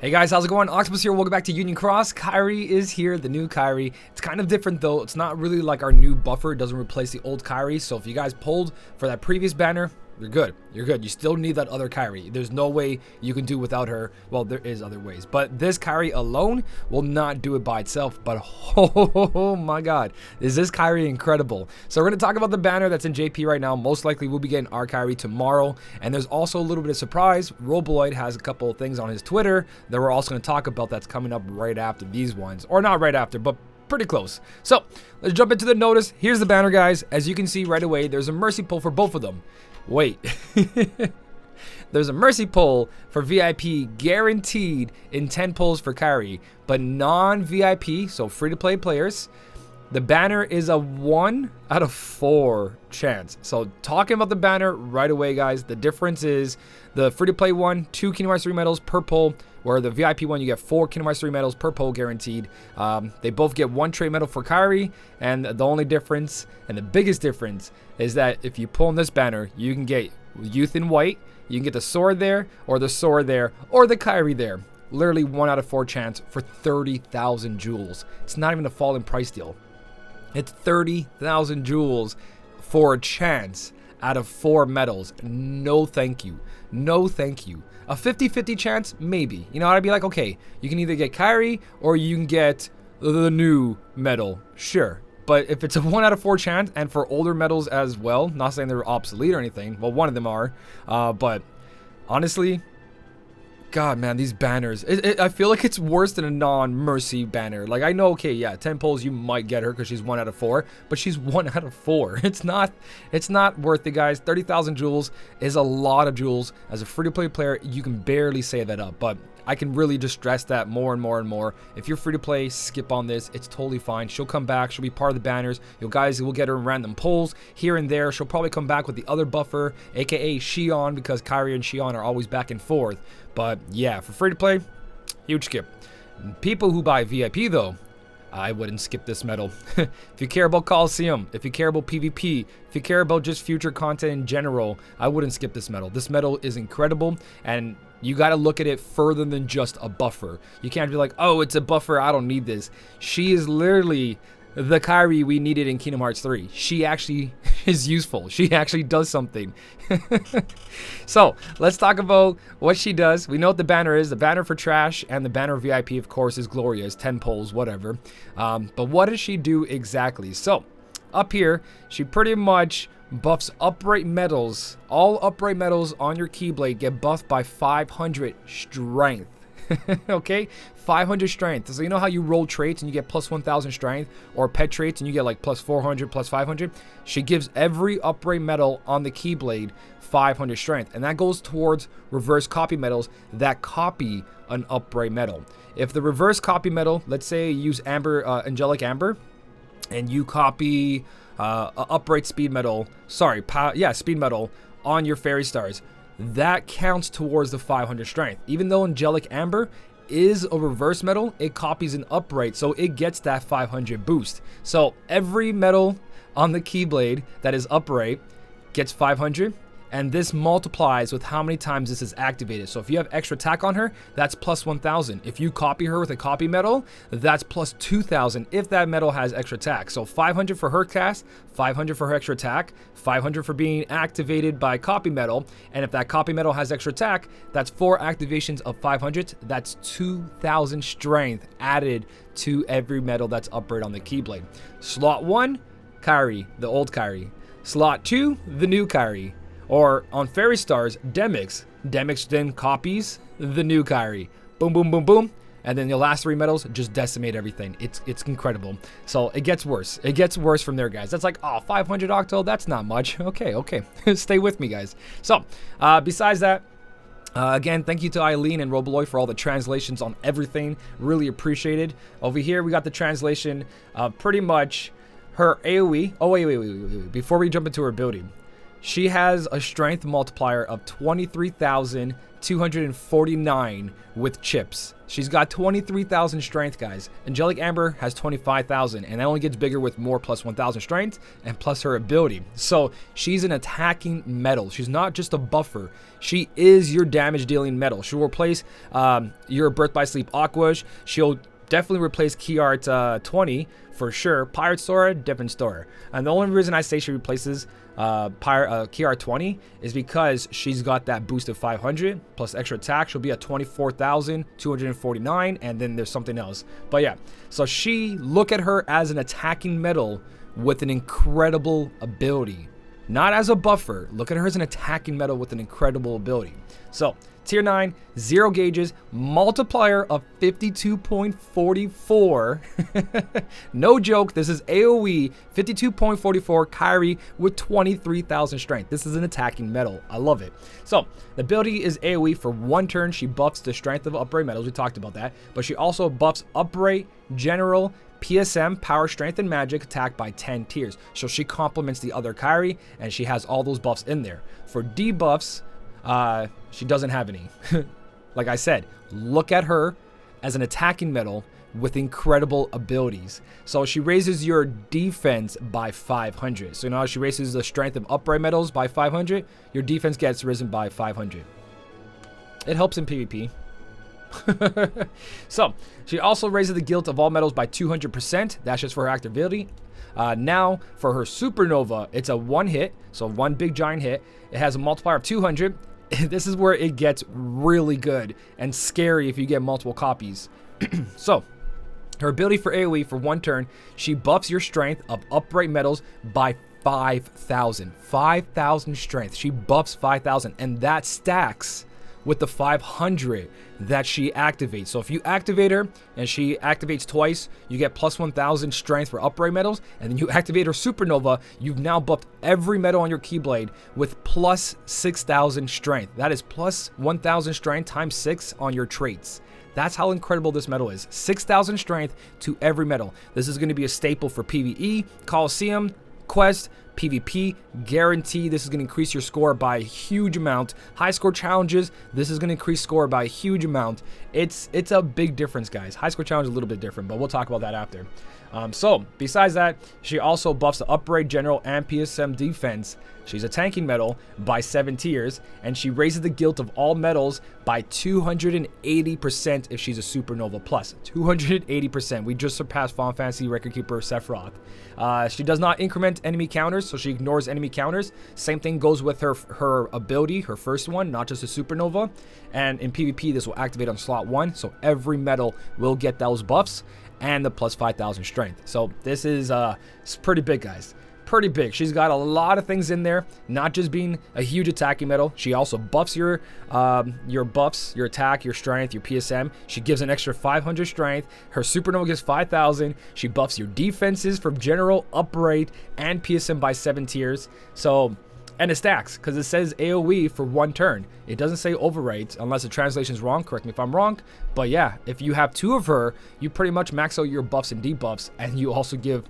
Hey guys, how's it going? Octopus here. Welcome back to Union Cross. Kairi is here, the new Kairi. It's kind of different though. It's not really like our new buffer. It doesn't replace the old Kairi. So if you guys pulled for that previous banner, you're good. You're good. You still need that other Kairi. There's no way you can do without her. Well, there is other ways. But this Kairi alone will not do it by itself. But oh my god, is this Kairi incredible. So we're going to talk about the banner that's in JP right now. Most likely we'll be getting our Kairi tomorrow. And there's also a little bit of surprise. Robloid has a couple of things on his Twitter that we're also going to talk about that's coming up right after these ones. Or not right after, but pretty close. So let's jump into the notice. Here's the banner, guys. As you can see right away, there's a mercy pull for both of them. Wait. There's a mercy pull for VIP guaranteed in 10 pulls for Kairi, but non-VIP, so free-to-play players, the banner is a 1 out of 4 chance. So talking about the banner right away, guys, the difference is the free-to-play one, 2 Kingdom Hearts 3 medals per pull, where the VIP one, you get 4 Kingdom Hearts 3 medals per pull guaranteed. They both get 1 trade medal for Kairi, and the only difference, and the biggest difference, is that if you pull in this banner, you can get Youth in White, you can get the sword there, or the sword there, or the Kairi there. Literally 1 out of 4 chance for 30,000 jewels. It's not even a fallen price deal. It's 30,000 jewels for a chance out of 4 medals. No thank you. No thank you. A 50-50 chance? Maybe. You know, I'd be like, okay, you can either get Kairi or you can get the new medal. Sure. But if it's a 1 out of 4 chance, and for older medals as well, not saying they're obsolete or anything. Well, one of them are. But honestly, God, man, these banners. I feel like it's worse than a non-mercy banner. Like, I know, okay, yeah, 10 pulls, you might get her because she's 1 out of 4. But she's 1 out of 4. It's not worth it, guys. 30,000 jewels is a lot of jewels. As a free-to-play player, you can barely save that up. But I can really just stress that more and more and more. If you're free to play, skip on this. It's totally fine. She'll come back. She'll be part of the banners. You guys will get her in random pulls here and there. She'll probably come back with the other buffer, aka Xion, because Kairi and Xion are always back and forth. But yeah, for free to play, huge skip. People who buy VIP though, I wouldn't skip this medal. If you care about Coliseum, if you care about PvP, if you care about just future content in general, I wouldn't skip this medal. This medal is incredible, and you got to look at it further than just a buffer. You can't be like, oh, it's a buffer, I don't need this. She is literally the Kairi we needed in Kingdom Hearts 3. She actually is useful. She actually does something. So let's talk about what she does. We know what the banner is. The banner for trash and the banner VIP, of course, is Gloria's 10 pulls, whatever. But what does she do exactly? So up here, she pretty much buffs upright medals. All upright medals on your Keyblade get buffed by 500 strength. Okay, 500 strength. So you know how you roll traits and you get plus 1000 strength, or pet traits and you get like plus 400, plus 500? She gives every upright medal on the Keyblade 500 strength, and that goes towards reverse copy medals that copy an upright medal. If the reverse copy medal, let's say you use Angelic Amber, and you copy a upright speed medal, speed medal on your fairy stars, that counts towards the 500 strength. Even though Angelic Amber is a reverse medal, it copies an upright, so it gets that 500 boost. So every medal on the Keyblade that is upright gets 500, and this multiplies with how many times this is activated. So if you have extra attack on her, that's plus 1000. If you copy her with a copy medal, that's plus 2000 if that medal has extra attack. So 500 for her cast, 500 for her extra attack, 500 for being activated by copy medal, and if that copy medal has extra attack, that's 4 activations of 500. That's 2000 strength added to every medal that's upright on the Keyblade. Slot 1, Kairi, the old Kairi. Slot 2, the new Kairi. Or on Fairy Stars, Demix. Demix then copies the new Kairi. Boom, boom, boom, boom. And then the last 3 medals just decimate everything. It's incredible. So it gets worse. It gets worse from there, guys. That's like, oh, 500 Octo, that's not much. Okay. Stay with me, guys. So, besides that, again, thank you to Eileen and Robloid for all the translations on everything. Really appreciated. Over here, we got the translation of pretty much her AoE. Oh, wait. Before we jump into her ability, she has a strength multiplier of 23,249 with chips. She's got 23,000 strength, guys. Angelic Amber has 25,000, and that only gets bigger with more plus 1,000 strength and plus her ability. So she's an attacking metal. She's not just a buffer. She is your damage dealing metal. She'll replace your Birth by Sleep Aqua. She'll definitely replace KH3 for sure. Pirate Sora, different story. And the only reason I say she replaces KR20 is because she's got that boost of 500 plus extra attack. She'll be at 24,249, and then there's something else. But yeah, so look at her as an attacking metal with an incredible ability. Not as a buffer. Look at her as an attacking metal with an incredible ability. So Tier 9, 0 gauges, multiplier of 52.44. No joke, this is AoE, 52.44 Kairi with 23,000 strength. This is an attacking metal. I love it. So, the ability is AoE for 1 turn. She buffs the strength of upright metals. We talked about that. But she also buffs upright, general, PSM, power, strength, and magic attack by 10 tiers. So she complements the other Kairi, and she has all those buffs in there. For debuffs, she doesn't have any. Like I said, look at her as an attacking metal with incredible abilities. So she raises your defense by 500. So now she raises the strength of upright metals by 500. Your defense gets risen by 500. It helps in PvP. So she also raises the guilt of all metals by 200%. That's just for her active ability. Now for her supernova, it's a 1 hit, so 1 big giant hit. It has a multiplier of 200. This is where it gets really good and scary if you get multiple copies. So her ability for AoE for 1 turn, she buffs your strength of upright metals by 5,000. 5,000 strength. She buffs 5,000, and that stacks with the 500 that she activates. So if you activate her and she activates twice, you get plus 1,000 strength for upright metals, and then you activate her supernova, you've now buffed every metal on your Keyblade with plus 6,000 strength. That is plus 1,000 strength times 6 on your traits. That's how incredible this metal is. 6,000 strength to every metal. This is going to be a staple for PvE, Coliseum, Quest, PvP, guarantee. This is going to increase your score by a huge amount. High score challenges, this is going to increase score by a huge amount. It's a big difference, guys. High score challenge is a little bit different, but we'll talk about that after. So besides that, she also buffs the upright, general, and PSM defense. She's a tanking metal by 7 tiers, and she raises the guilt of all metals by 280% if she's a supernova plus. 280%. We just surpassed Final Fantasy record keeper Sephiroth. She does not increment enemy counters, so she ignores enemy counters. Same thing goes with her ability, her first one, not just a supernova. And in PvP, this will activate on slot 1, so every metal will get those buffs and the plus 5,000 strength. So this is it's pretty big, guys. Pretty big. She's got a lot of things in there, not just being a huge attacking metal. She also buffs your buffs, your attack, your strength, your PSM. She gives an extra 500 strength. Her supernova gives 5,000. She buffs your defenses from general, upright, and PSM by 7 tiers. So, and it stacks because it says AoE for 1 turn. It doesn't say overwrite unless the translation is wrong. Correct me if I'm wrong. But yeah, if you have 2 of her, you pretty much max out your buffs and debuffs, and you also give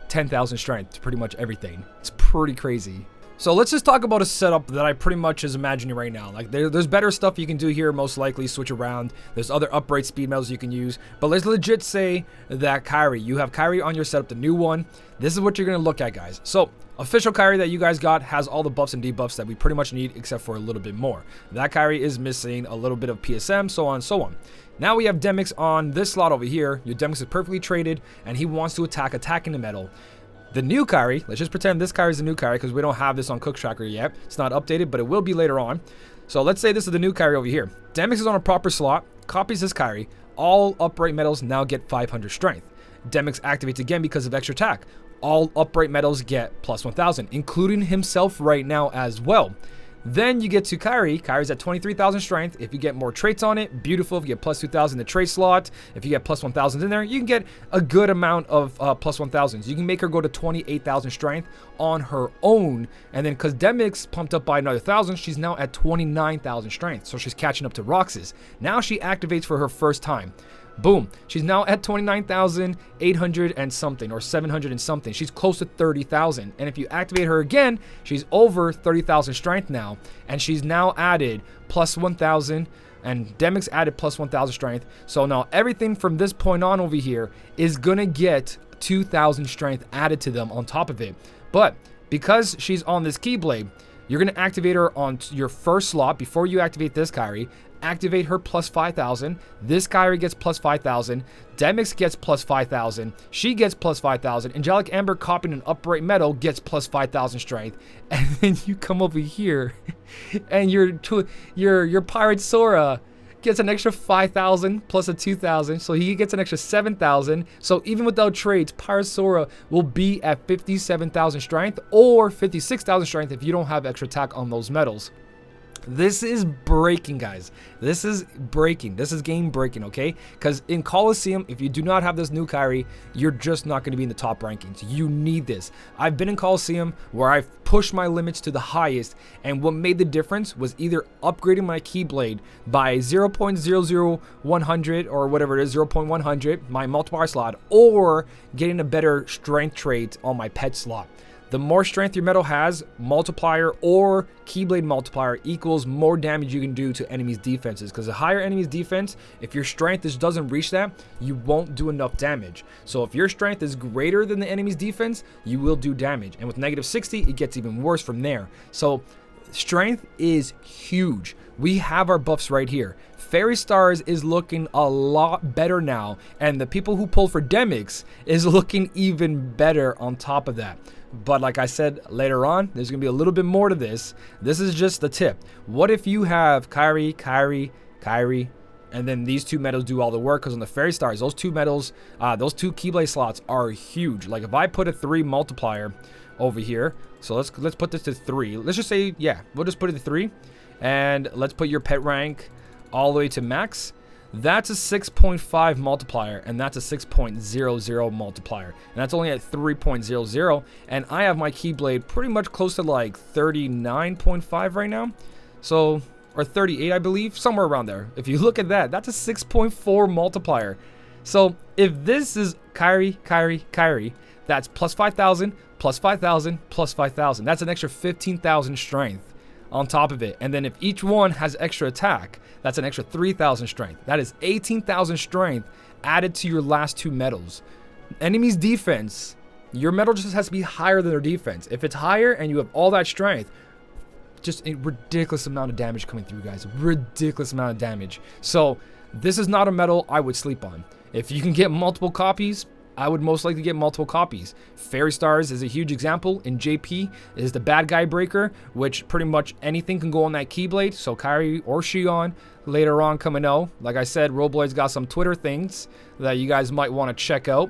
10,000 strength to pretty much everything. It's pretty crazy. So let's just talk about a setup that I pretty much is imagining right now. Like there's better stuff you can do here, most likely switch around. There's other upright speed metals you can use, but let's legit say that Kairi, you have Kairi on your setup, the new one. This is what you're gonna look at, guys. So official Kairi that you guys got has all the buffs and debuffs that we pretty much need, except for a little bit more. That Kairi is missing a little bit of PSM, so on and so on. Now we have Demix on this slot over here. Your Demix is perfectly traded, and he wants to attacking the metal. The new Kairi, let's just pretend this Kairi is the new Kairi because we don't have this on Cook Tracker yet. It's not updated, but it will be later on. So let's say this is the new Kairi over here. Demix is on a proper slot, copies this Kairi. All upright metals now get 500 strength. Demix activates again because of extra attack. All upright metals get plus 1,000, including himself right now as well. Then you get to Kairi. Kairi's at 23,000 strength. If you get more traits on it, beautiful. If you get plus 2,000 in the trait slot, if you get plus 1,000 in there, you can get a good amount of plus 1,000s. You can make her go to 28,000 strength on her own. And then because Demix pumped up by another 1,000, she's now at 29,000 strength. So she's catching up to Roxas. Now she activates for her first time. Boom. She's now at 29,800 and something, or 700 and something. She's close to 30,000. And if you activate her again, she's over 30,000 strength now. And she's now added plus 1,000. And Demix added plus 1,000 strength. So now everything from this point on over here is going to get 2,000 strength added to them on top of it. But because she's on this Keyblade, you're going to activate her on your first slot before you activate this Kairi. Activate her plus 5,000. This Kairi gets plus 5,000. Demix gets plus 5,000. She gets plus 5,000. Angelic Amber copying an upright metal gets plus 5,000 strength. And then you come over here and your Pirate Sora gets an extra 5,000 plus a 2,000, so he gets an extra 7,000. So even without trades, Pirate Sora will be at 57,000 strength or 56,000 strength if you don't have extra attack on those metals. This is breaking, guys. This is breaking. This is game breaking, okay? Because in Coliseum, if you do not have this new Kairi, you're just not going to be in the top rankings. You need this. I've been in Coliseum where I've pushed my limits to the highest, and what made the difference was either upgrading my Keyblade by 0.00100 or whatever it is, 0.100, my multiplier slot, or getting a better strength trait on my pet slot. The more strength your metal has, multiplier or Keyblade multiplier equals more damage you can do to enemies' defenses. Because the higher enemies' defense, if your strength just doesn't reach that, you won't do enough damage. So if your strength is greater than the enemy's defense, you will do damage. And with negative 60, it gets even worse from there. So strength is huge. We have our buffs right here. Fairy Stars is looking a lot better now. And the people who pull for Demix is looking even better on top of that. But like I said, later on, there's going to be a little bit more to this. This is just the tip. What if you have Kairi, Kairi, Kairi, and then these two metals do all the work? Because on the Fairy Stars, those two metals, those two Keyblade slots are huge. Like if I put a 3 multiplier over here, so let's put this to 3. Let's just say, yeah, we'll just put it to 3. And let's put your pet rank all the way to max. That's a 6.5 multiplier, and that's a 6.00 multiplier, and that's only at 3.00, and I have my Keyblade pretty much close to like 39.5 right now, so, or 38 I believe, somewhere around there. If you look at that, that's a 6.4 multiplier. So if this is Kairi, Kairi, Kairi, that's plus 5,000, plus 5,000, plus 5,000. That's an extra 15,000 strength on top of it. And then if each one has extra attack, that's an extra 3,000 strength. That is 18,000 strength added to your last two metals. Enemy's defense, your metal just has to be higher than their defense. If it's higher and you have all that strength, just a ridiculous amount of damage coming through, guys. Ridiculous amount of damage. So this is not a metal I would sleep on. If you can get multiple copies, I would most likely get multiple copies. Fairy Stars is a huge example. In JP is the bad guy breaker, which pretty much anything can go on that Keyblade. So Kairi or Shion later on coming out. Like I said, Robloid's got some Twitter things that you guys might want to check out.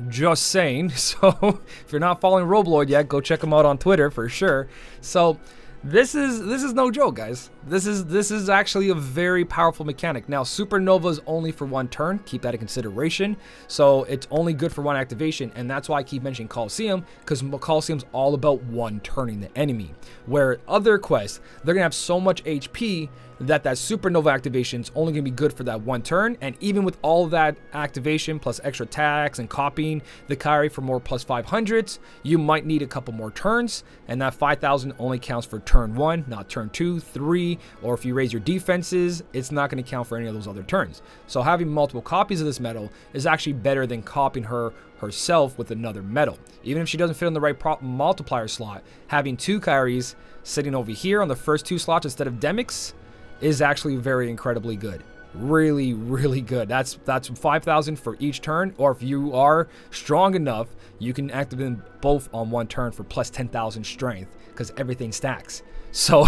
Just saying. So if you're not following Robloid yet, go check him out on Twitter for sure. So this is no joke, guys. This is actually a very powerful mechanic. Now, Supernova is only for one turn. Keep that in consideration. So it's only good for one activation, and that's why I keep mentioning Coliseum, because Coliseum's all about one turning the enemy. Where other quests, they're gonna have so much HP that Supernova activation is only going to be good for that one turn. And even with all of that activation plus extra attacks and copying the Kairi for more plus 500s, you might need a couple more turns, and that 5,000 only counts for turn 1, not turn 2, 3, or if you raise your defenses, it's not going to count for any of those other turns. So having multiple copies of this metal is actually better than copying her herself with another metal. Even if she doesn't fit on the right multiplier slot, having two Kairis sitting over here on the first two slots instead of Demix is actually very incredibly good. Really, really good. That's 5,000 for each turn, or if you are strong enough, you can activate them both on one turn for plus 10,000 strength, because everything stacks. So,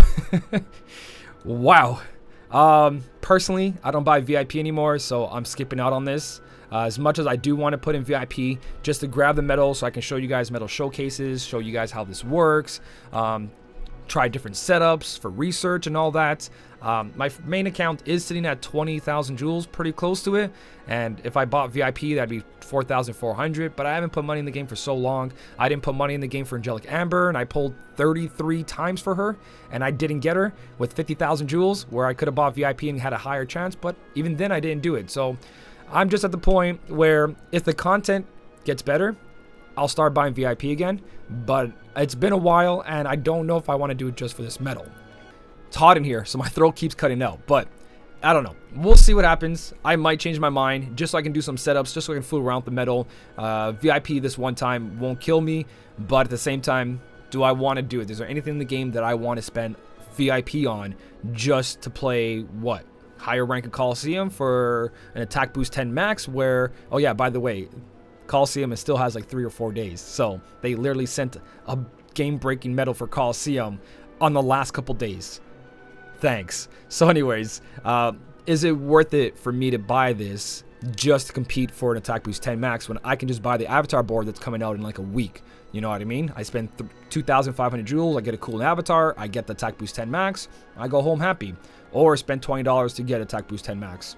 wow. Personally, I don't buy VIP anymore, so I'm skipping out on this. As much as I do want to put in VIP just to grab the metal so I can show you guys metal showcases, show you guys how this works, try different setups for research and all that. My main account is sitting at 20,000 jewels, pretty close to it, and if I bought VIP, that'd be 4,400, but I haven't put money in the game for so long. I didn't put money in the game for Angelic Amber, and I pulled 33 times for her, and I didn't get her with 50,000 jewels, where I could have bought VIP and had a higher chance, but even then I didn't do it. So I'm just at the point where if the content gets better, I'll start buying VIP again. But it's been a while, and I don't know if I want to do it just for this medal. It's hot in here, so my throat keeps cutting out. But I don't know. We'll see what happens. I might change my mind just so I can do some setups, just so I can fool around with the medal. VIP this one time won't kill me, but at the same time, do I want to do it? Is there anything in the game that I want to spend VIP on just to play what? Higher rank of Coliseum for an attack boost 10 max where, oh yeah, by the way, Coliseum still has like 3 or 4 days. So they literally sent a game-breaking medal for Coliseum on the last couple days. Thanks. So anyways, is it worth it for me to buy this just to compete for an attack boost 10 max when I can just buy the avatar board that's coming out in like a week? You know what I mean? I spend 2,500 jewels, I get a cool avatar, I get the attack boost 10 max, I go home happy. Or spend $20 to get attack boost 10 max.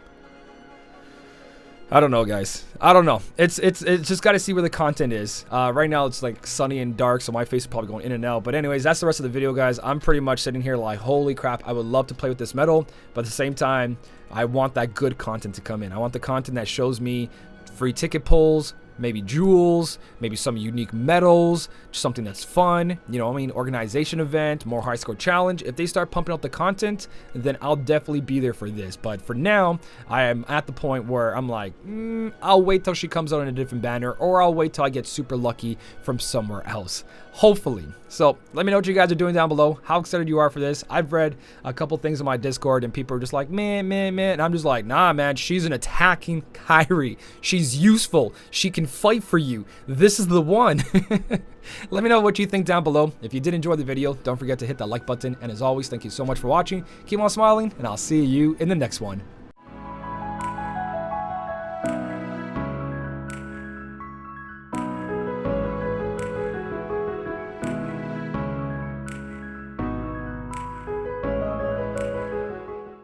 I don't know, guys. I don't know. It's just got to see where the content is. Right now it's like sunny and dark, so my face is probably going in and out. But anyways, that's the rest of the video, guys. I'm pretty much sitting here like, holy crap, I would love to play with this medal, but at the same time, I want that good content to come in. I want the content that shows me free ticket pulls, maybe jewels, maybe some unique medals, something that's fun, you know, I mean, organization event, more high score challenge. If they start pumping out the content, then I'll definitely be there for this. But for now, I am at the point where I'm like, I'll wait till she comes out in a different banner, or I'll wait till I get super lucky from somewhere else. Hopefully. So let me know what you guys are doing down below, how excited you are for this. I've read a couple things on my Discord and people are just like, man, and I'm just like, nah, man, she's an attacking Kairi. She's useful. She can fight for you. This is the one. Let me know what you think down below. If you did enjoy the video, don't forget to hit that like button. And as always, thank you so much for watching. Keep on smiling, and I'll see you in the next one.